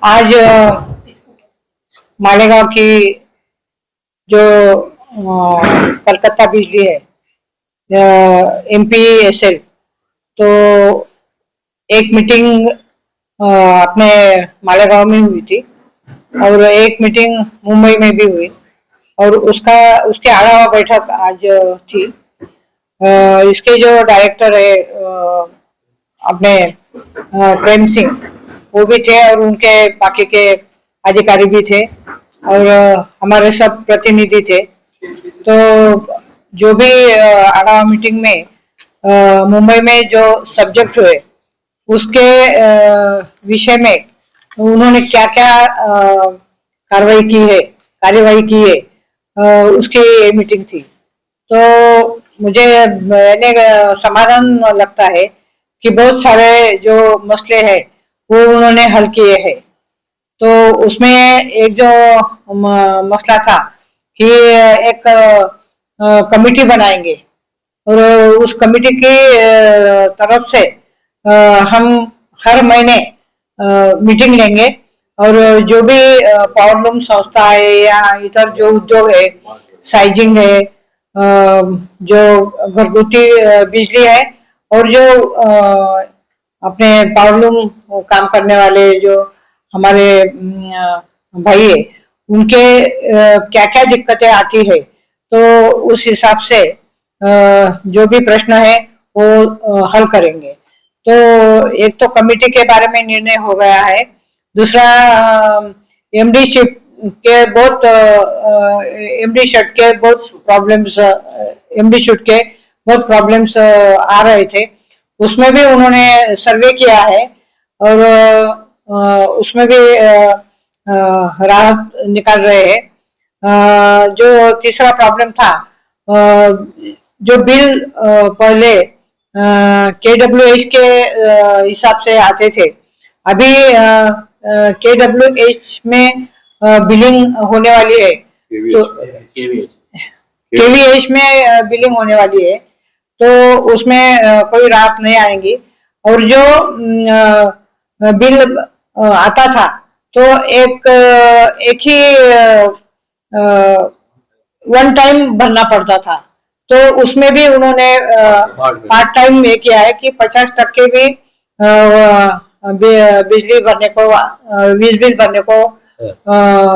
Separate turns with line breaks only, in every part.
आज मालेगांव की जो कलकत्ता बिजली है, MPSL, तो एक मीटिंग अपने मालेगांव में हुई थी और एक मीटिंग मुंबई में भी हुई और उसके अलावा बैठक आज थी। इसके जो डायरेक्टर है अपने प्रेम सिंह, वो भी थे और उनके बाकी के अधिकारी भी थे और हमारे सब प्रतिनिधि थे। तो जो भी आगामी मीटिंग में मुंबई में जो सब्जेक्ट हुए उसके विषय में उन्होंने क्या क्या कार्यवाही की है, उसकी मीटिंग थी। तो मुझे मैंने समाधान लगता है कि बहुत सारे जो मसले हैं वो उन्होंने हल किए हैं। तो उसमें एक जो मसला था कि एक कमेटी बनाएंगे और उस कमेटी की तरफ से हम हर महीने मीटिंग लेंगे और जो भी पावरलूम संस्था है या इधर जो उद्योग है, साइजिंग है, जो घरगुती बिजली है और जो अपने पावरलूम काम करने वाले जो हमारे भाई है, उनके क्या क्या दिक्कतें आती है, तो उस हिसाब से जो भी प्रश्न है वो हल करेंगे। तो एक तो कमेटी के बारे में निर्णय हो गया है। दूसरा एमडी शिप के बहुत एमडी शिप के बहुत प्रॉब्लम्स एमडी शिप के बहुत प्रॉब्लम्स आ रहे थे, उसमें भी उन्होंने सर्वे किया है और उसमें भी राहत निकाल रहे हैं। जो तीसरा प्रॉब्लम था, जो बिल पहले KWH के हिसाब से आते थे, अभी KWH में बिलिंग होने वाली है, तो KVH में बिलिंग होने वाली है, तो उसमें कोई राहत नहीं आएगी। और जो बिल आता था तो एक ही वन टाइम भरना पड़ता था, तो उसमें भी उन्होंने पार्ट टाइम ये किया है कि 50% भी बिजली भरने को, वीज बिल भरने को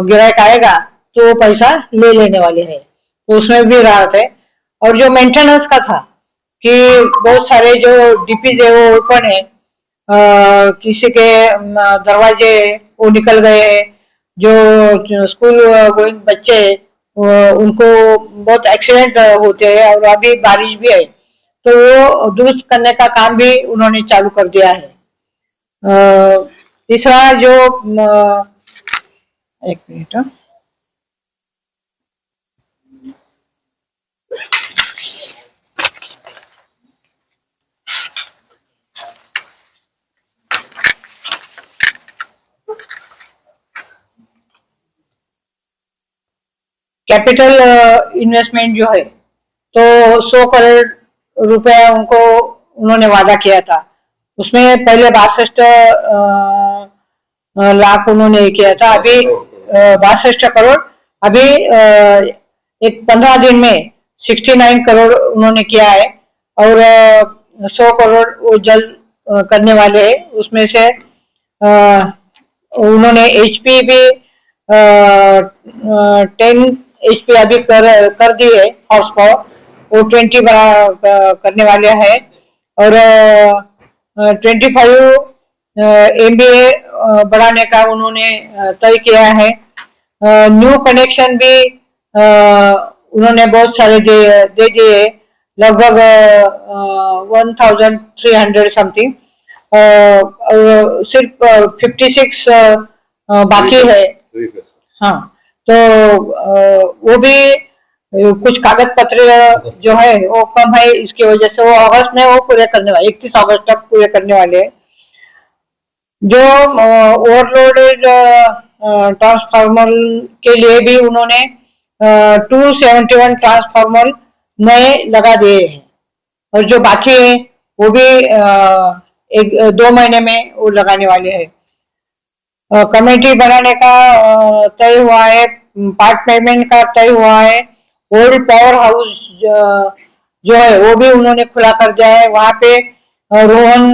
ग्राहक आएगा तो पैसा ले लेने वाले हैं, तो उसमें भी राहत है। और जो मेंटेनेंस का था कि बहुत सारे जो डीपीज है वो ओपन है, किसी के दरवाजे वो निकल गए, जो स्कूल गोइंग बच्चे उनको बहुत एक्सीडेंट होते हैं और अभी बारिश भी है, तो वो दुरुस्त करने का काम भी उन्होंने चालू कर दिया है। तीसरा जो एक मिनट, कैपिटल इन्वेस्टमेंट जो है, तो 100 करोड़ रुपया उनको उन्होंने वादा किया था। उसमें पहले 62 लाख उन्होंने किया था, अभी 62 करोड़, अभी एक 15 दिन में 69 करोड़ उन्होंने किया है और 100 करोड़ वो जल्द करने वाले हैं। उसमें से उन्होंने HP भी 10 HP अभी कर दी है, हॉर्स पावर वो 20 करने वाले हैं और 25 MVA बढ़ाने का उन्होंने तय किया है। न्यू कनेक्शन भी उन्होंने बहुत सारे दे दिए, लगभग 1300 समथिंग, और सिर्फ 56 बाकी है। हाँ, तो वो भी कुछ कागज पत्र जो है वो कम है, इसकी वजह से वो अगस्त में वो पूरे करने वाले, 31 अगस्त तक पूरे करने वाले हैं। जो ओवरलोडेड ट्रांसफार्मर के लिए भी उन्होंने 271 ट्रांसफार्मर नए लगा दिए हैं और जो बाकी है वो भी 1-2 महीने में वो लगाने वाले हैं। कमेटी बनाने का तय हुआ है, पार्ट पेमेंट का तय हुआ है। ओल्ड पावर हाउस जो है वो भी उन्होंने खुला कर दिया है। वहां पे रोहन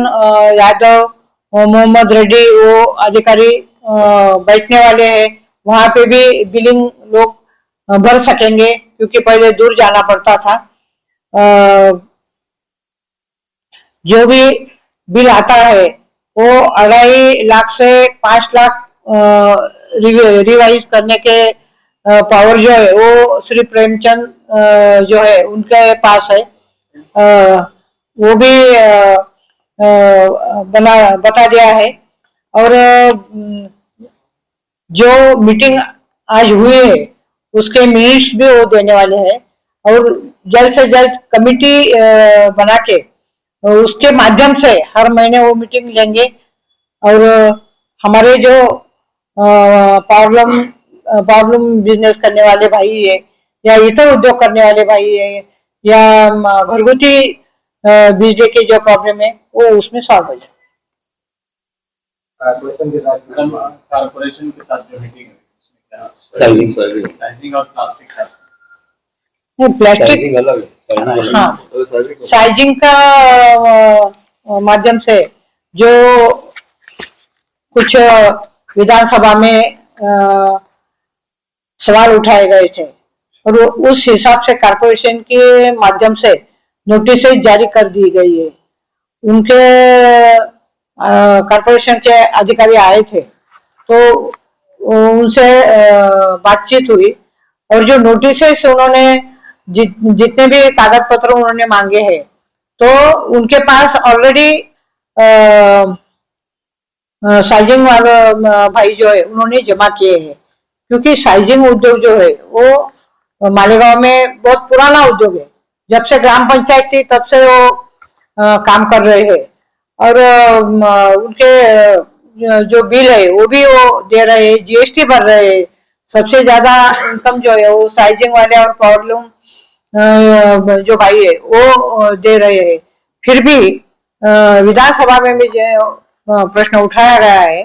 यादव और मोहम्मद रेड्डी वो अधिकारी बैठने वाले हैं। वहां पे भी बिलिंग लोग भर सकेंगे, क्योंकि पहले दूर जाना पड़ता था। जो भी बिल आता है वो 2.5 लाख से 5 लाख रिवाइज करने के पावर जो है वो श्री प्रेमचंद जो है उनके पास है। वो भी बता दिया है। और जो मीटिंग आज हुई है उसके मिनट्स भी वो देने वाले हैं। और जल्द से जल्द कमिटी बना के उसके माध्यम से हर महीने वो मीटिंग लेंगे। और हमारे जो प्रॉब्लम बिजनेस करने वाले भाई है या इतर उद्योग करने वाले भाई है या घरगुती बिजली की जो प्रॉब्लम है वो उसमें सॉल्व हो जाए।
कॉर्पोरेशन के साथ जो मीटिंग है साइजिंग और प्लास्टिक का
प्लास्टिक
अलग है।
हाँ, साइजिंग का माध्यम से जो कुछ विधानसभा में सवाल उठाए गए थे और उस हिसाब से कॉर्पोरेशन के माध्यम से नोटिस जारी कर दी गई है। उनके कॉर्पोरेशन के अधिकारी आए थे तो उनसे बातचीत हुई और जो नोटिस उन्होंने जितने भी कागज पत्र उन्होंने मांगे हैं तो उनके पास ऑलरेडी साइजिंग वाले भाई जो है उन्होंने जमा किए हैं। क्योंकि साइजिंग उद्योग जो है वो मालेगांव में बहुत पुराना उद्योग है। जब से ग्राम पंचायत थी तब से वो काम कर रहे हैं। और उनके जो बिल है वो भी वो दे रहे हैं, जीएसटी भर रहे हैं। सबसे ज्यादा इनकम जो है वो साइजिंग वाले और प्रॉब्लम जो भाई है वो दे रहे हैं। फिर भी विधानसभा में भी जो प्रश्न उठाया गया है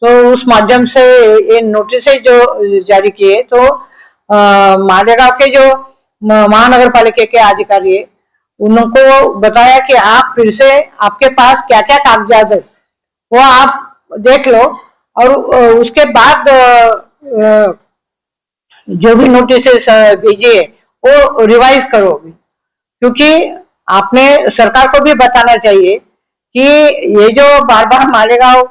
तो उस माध्यम से ये नोटिस जो जारी किए तो मालेगांव के जो महानगर पालिका के अधिकारी है उनको बताया कि आप फिर से आपके पास क्या क्या कागजात है वो आप देख लो और उसके बाद जो भी नोटिस भेजिए वो रिवाइज करो। क्योंकि आपने सरकार को भी बताना चाहिए कि ये जो बार बार मालेगांव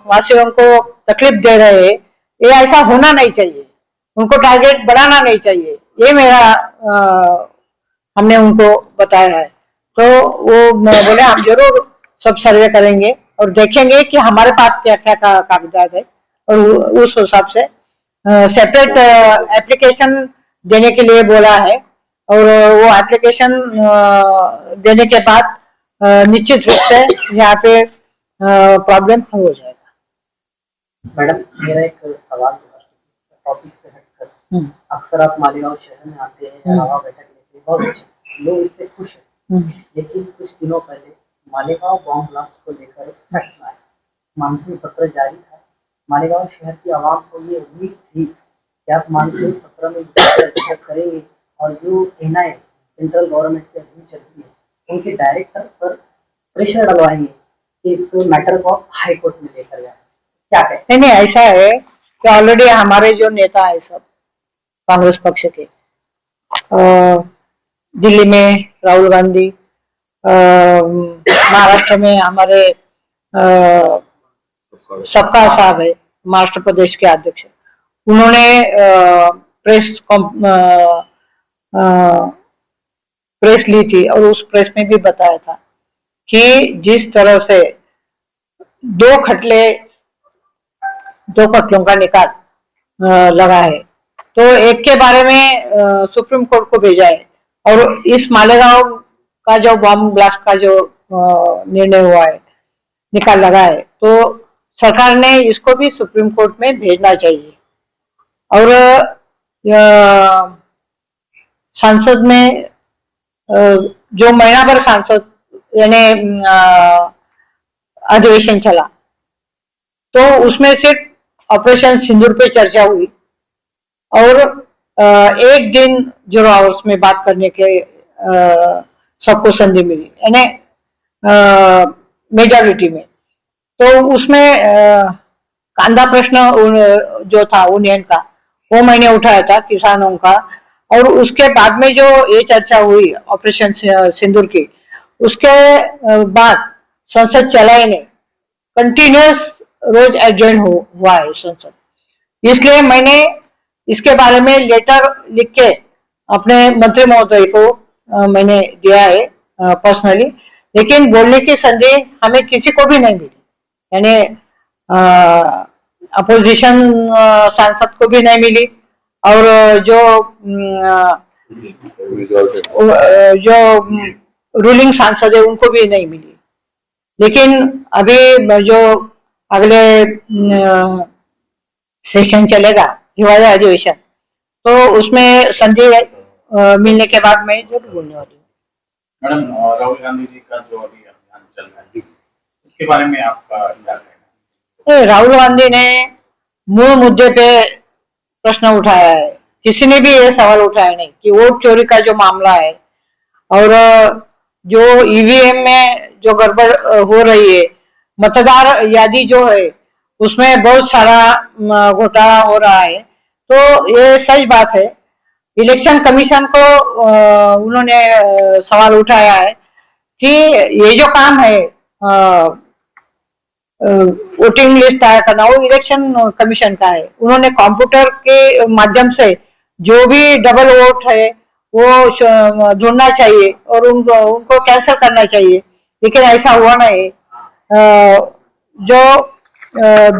वासियों को तकलीफ दे रहे हैं ये ऐसा होना नहीं चाहिए। उनको टारगेट बढ़ाना नहीं चाहिए। ये मेरा हमने उनको बताया है। तो वो बोले हम जरूर सब सर्वे करेंगे और देखेंगे कि हमारे पास क्या क्या कागजात है और उस हिसाब से सेपरेट एप्लीकेशन देने के लिए बोला है। और वो एप्लीकेशन देने के बाद निश्चित रूप से यहाँ पे प्रॉब्लम हल हो जाएगा।
मैडम मेरा एक सवाल टॉपिक से हटकर अक्सर आप मालेगांव शहर में आते हैं, हवा बैठक लेते हैं, बहुत अच्छे लोग इससे खुश हैं। लेकिन कुछ दिनों पहले मालेगांव बॉम्ब ब्लास्ट को लेकर फैसला आया। मानसून सत्र जारी था। मालेगांव शहर की आवाम को ये उम्मीद थी कि आप मानसून सत्र में करेंगे और जो एनआई सेंट्रल गवर्नमेंट की अधीन चलती है उनके डायरेक्टर पर प्रेशर डलवाएंगे कि इस मैटर को हाई कोर्ट में लेकर जाए। क्या कहते
नहीं, ऐसा है कि ऑलरेडी हमारे जो नेता है सब कांग्रेस पक्ष के दिल्ली में राहुल गांधी, महाराष्ट्र में हमारे सबका साहब है महाराष्ट्र प्रदेश के अध्यक्ष, उन्होंने प्रेस ली थी और उस प्रेस में भी बताया था कि जिस तरह से दो खटलों का निकाल लगा है तो एक के बारे में सुप्रीम कोर्ट को भेजा है और इस मालेगांव का जो बॉम्ब ब्लास्ट का जो निर्णय हुआ है, निकाल लगा है, तो सरकार ने इसको भी सुप्रीम कोर्ट में भेजना चाहिए। और संसद में जो महीना भर संसद यानी अधिवेशन चला तो उसमें सिर्फ ऑपरेशन सिंदूर पे चर्चा हुई और एक दिन 0 आवर्स में बात करने के सबको संधि मिली, यानी मेजॉरिटी में। तो उसमें कांदा प्रश्न जो था यूनियन का, वो मैंने उठाया था, किसानों का। और उसके बाद में जो ये चर्चा हुई ऑपरेशन सिंदूर की, उसके बाद संसद चलाई नहीं, कंटिन्यूस रोज एडजर्न हुआ है संसद। इसलिए मैंने इसके बारे में लेटर लिख के अपने मंत्री महोदय को मैंने दिया है पर्सनली, लेकिन बोलने की संधि हमें किसी को भी नहीं मिली, यानी अपोजिशन सांसद को भी नहीं मिली और जो रूलिंग सांसद है उनको भी नहीं मिली। लेकिन अभी जो अगले सेशन चलेगा, हिवाळी अधिवेशन, तो उसमें संधि मिलने के बाद मैं जरूर बोलने वाली हूँ।
मैडम, राहुल गांधी जी का जो अभी अभियान चल रहा है, उसके बारे में आपका क्या कहना है?
राहुल गांधी ने मूल मुद्दे पे प्रश्न उठाया है, किसी ने भी ये सवाल उठाया नहीं कि वोट चोरी का जो मामला है और जो ईवीएम में जो गड़बड़ हो रही है, मतदार यादी जो है उसमें बहुत सारा घोटाला हो रहा है। तो ये सच बात है। इलेक्शन कमीशन को उन्होंने सवाल उठाया है कि ये जो काम है वोटिंग लिस्ट तैयार करना, वो इलेक्शन कमीशन का है। उन्होंने कंप्यूटर के माध्यम से जो भी डबल वोट है वो ढूंढना चाहिए और उनको कैंसिल करना चाहिए, लेकिन ऐसा हुआ नहीं। जो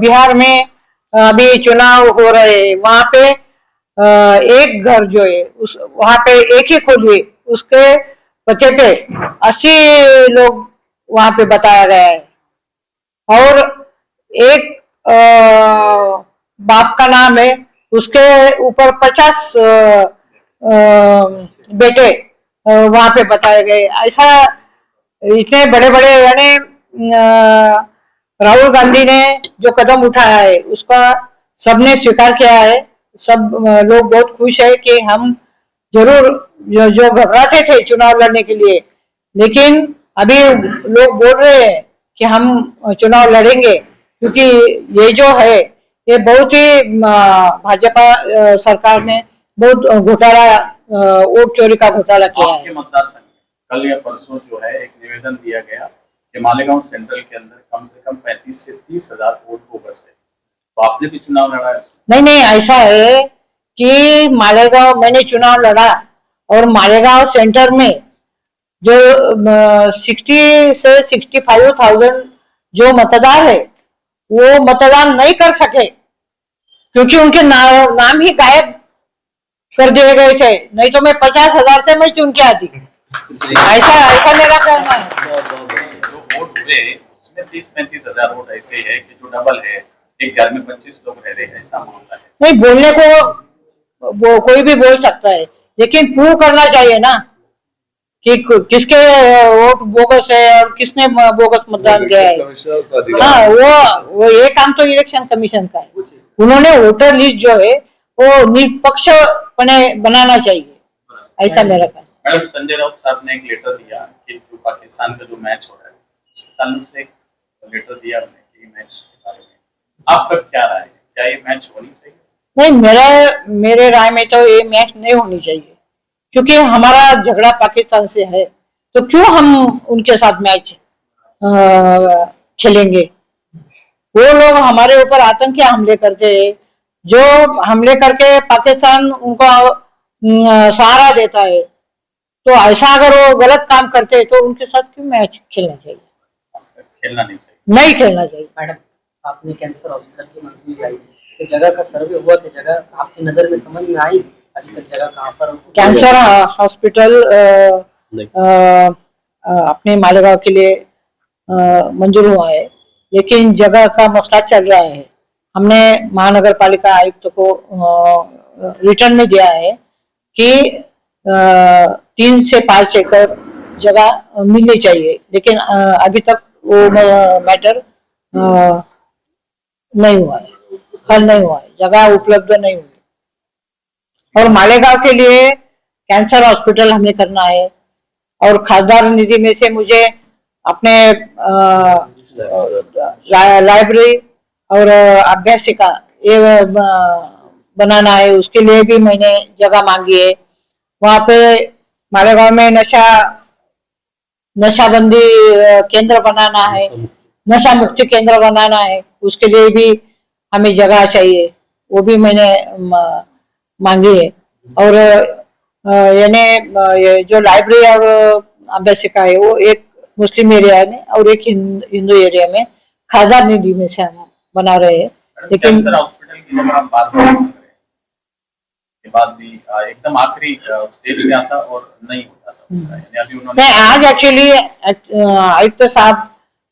बिहार में अभी चुनाव हो रहे हैं, वहां पे एक घर जो है वहां पे एक ही खुद हुई, उसके पते पे 80 लोग वहां पे बताया गया है और एक बाप का नाम है, उसके ऊपर 50 बेटे वहां पे बताए गए। ऐसा इतने बड़े बड़े, यानी राहुल गांधी ने जो कदम उठाया है उसका सबने स्वीकार किया है। सब लोग बहुत खुश है कि हम जरूर जो घबराते थे चुनाव लड़ने के लिए, लेकिन अभी लोग बोल रहे हैं कि हम चुनाव लड़ेंगे, क्योंकि ये जो है ये बहुत ही भाजपा सरकार ने बहुत घोटाला, वोट चोरी का घोटाला किया है।
आपके मतदार संघ कल या परसों जो है एक निवेदन दिया गया कि मालेगांव सेंट्रल के अंदर कम से कम 35 से 30 हजार वोट बोगस है, तो आपने भी चुनाव लड़ा है? नहीं,
ऐसा है कि मालेगांव मैंने चुनाव लड़ा और मालेगांव सेंटर में जो 60 से 65,000 जो मतदार है वो मतदान नहीं कर सके, क्योंकि उनके नाम ही गायब कर दिए गए थे। नहीं तो मैं 50,000 से मैं चुन के आती। ऐसा मेरा कहना है।
जो वोट हुए उसमें 30-35 हजार वोट ऐसे है कि जो डबल है, एक घर में 25 लोग रह रहे हैं, ऐसा मामला है।
नहीं, बोलने को वो कोई भी बोल सकता है, लेकिन प्रूव करना चाहिए ना कि किसके वोट बोगस है और किसने बोगस मतदान किया है। हाँ, वो ये काम तो इलेक्शन कमीशन का है। उन्होंने वोटर लिस्ट जो है वो निष्पक्षपणे बनाना चाहिए, ऐसा मेरा कहना।
मैडम, संजय राउत साहब ने एक लेटर दिया कि जो पाकिस्तान का जो मैच हो रहा है उसके ताल्लुक से एक लेटर दिया कि मैच के बारे में आपका क्या राय है? क्या ये मैच होनी चाहिए?
नहीं, मेरे राय में तो ये मैच नहीं होनी चाहिए, क्योंकि हमारा झगड़ा पाकिस्तान से है, तो क्यों हम उनके साथ मैच खेलेंगे। वो लोग हमारे ऊपर आतंकी हमले करते हैं, जो हमले करके पाकिस्तान उनको सहारा देता है, तो ऐसा अगर वो गलत काम करते हैं तो उनके साथ क्यों मैच खेलना चाहिए?
खेलना नहीं
खेलना चाहिए।
मैडम, आपने कैंसर हॉस्पिटल की मंजूरी लाई थी, तो जगह का सर्वे हुआ, तो जगह आपकी नजर में समझ में आई? अभी तक जगह कहाँ पर?
कैंसर हॉस्पिटल अपने मालेगांव के लिए मंजूर हुआ है, लेकिन जगह का मसला चल रहा है। हमने महानगर पालिका आयुक्त को रिटर्न में दिया है कि 3 से 5 एकड़ जगह मिलनी चाहिए, लेकिन अभी तक वो मैटर नहीं हुआ है, हल नहीं हुआ है, जगह उपलब्ध नहीं हुई। और मालेगांव के लिए कैंसर हॉस्पिटल हमें करना है और खासदार निधि में से मुझे अपने लाइब्रेरी और अभ्यासिका ये बनाना है, उसके लिए भी मैंने जगह मांगी है। वहाँ पे मालेगांव में नशाबंदी केंद्र बनाना है, नशा मुक्ति केंद्र बनाना है, उसके लिए भी हमें जगह चाहिए, वो भी मैंने मांगी है। और यानी जो लाइब्रेरी और अभ्यासिका है वो एक मुस्लिम एरिया में और एक हिंदू एरिया में खासदार निधि में से हम बना रहे हैं। लेकिन
कैंसर हॉस्पिटल की जब हम बात करें के बाद भी एकदम आखिरी स्टेज में आता और नहीं होता था, यानी अभी उन्होंने
नहीं, आज एक्चुअली आयुक्त साहब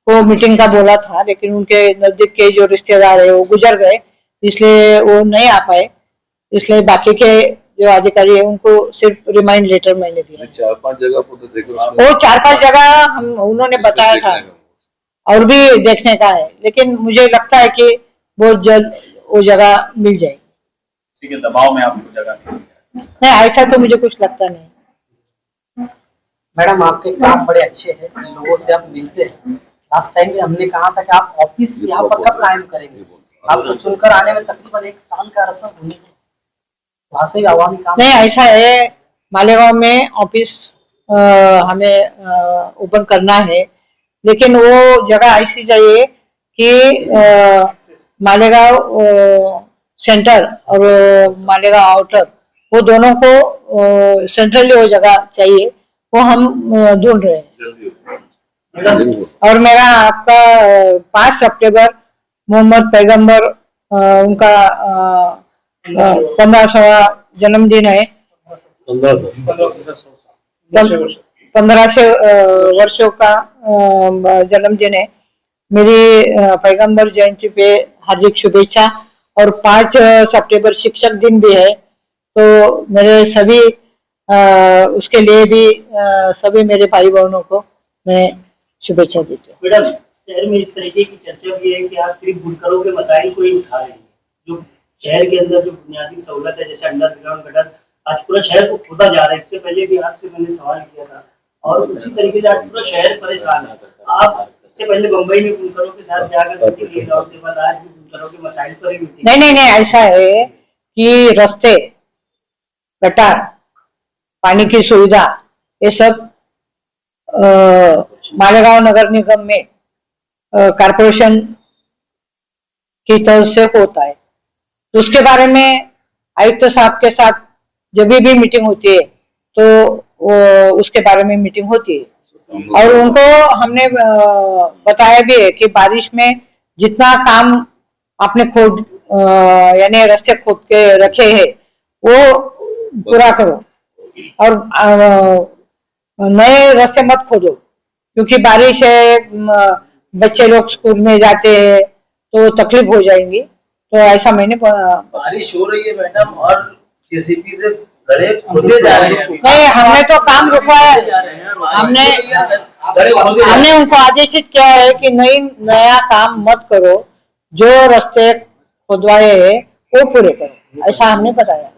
को मीटिंग का बोला था, लेकिन उनके नजदीक के जो रिश्तेदार है वो गुजर गए, इसलिए वो नहीं आ पाए। इसलिए बाकी के जो अधिकारी है उनको सिर्फ रिमाइंड लेटर मैंने दिया।
4-5 जगह को तो देखो,
वो 4-5 जगह हम उन्होंने बताया था और भी देखने का है, लेकिन मुझे लगता है कि बहुत जल्द वो जगह मिल जाएगी।
किसी के दबाव में आपको जगह
नहीं, ऐसा तो मुझे कुछ लगता नहीं।
मैडम आपके काम बड़े अच्छे हैं, लोगों से आप मिलते हैं। लास्ट टाइम भी हमने कहा था कि आप ऑफिस यहाँ पर कब कायम करेंगे, आपको चुनकर आने में तकरीबन 1 साल का अरसा होने है, वहाँ से भी आवामी काम
नहीं, ऐसा है, मालेगांव में ऑफिस हमें ओपन करना है, लेकिन वो जगह ऐसी चाहिए कि मालेगांव सेंटर और मालेगांव आउटर वो दोनों को सेंट्रली वो जगह चाहिए, वो हम ढूंढ रहे हैं। और मेरा आपका 5 सितंबर मोहम्मद पैगंबर उनका 1500वां जन्मदिन है। 1500 वर्षों का जन्मदिन है। मेरी पैगंबर जयंती पे हार्दिक शुभेच्छा। और 5 सितंबर शिक्षक दिन भी है, तो मेरे सभी उसके लिए भी सभी मेरे भाई बहनों को मैं शुभेच्छा देती हूँ।
मैडम, शहर में इस तरीके की चर्चा भी है कि आप सिर्फ बुनकरों के मसाइल को ही उठा रहे हैं, जो शहर के अंदर जो बुनियादी सहूलत है जैसे अंडरग्राउंड गटर, आज पूरा शहर को खोदा जा रहा है। इससे पहले भी आपसे मैंने सवाल किया था और उसी तरीके से आज पूरा शहर परेशान है। आप इससे पहले मुंबई में बुनकरों के साथ जाकर राउंड टेबल, आज भी बुनकरों के मसाइल पर ही मीटिंग।
नहीं, ऐसा है कि रास्ते, गटार, पानी की सुविधा ये सब मालेगांव नगर निगम में कारपोरेशन की तरफ से होता है। तो उसके बारे में आयुक्त साहब के साथ जब भी मीटिंग होती है तो उसके बारे में मीटिंग होती है और उनको हमने बताया भी है कि बारिश में जितना काम आपने खोद यानी रास्ते खोद के रखे हैं वो पूरा करो और नए रास्ते मत खोदो, क्योंकि बारिश है, बच्चे लोग स्कूल में जाते हैं तो तकलीफ हो जाएंगी। तो ऐसा मैंने
बारिश हो रही है मैडम और जेसीबी से गड्ढे खोदे जा रहे हैं।
नहीं, हमने तो काम रुकवाया, हमने उनको आदेशित किया है कि नया काम मत करो, जो रास्ते खुदवाए हैं वो पूरे करो, ऐसा हमने बताया।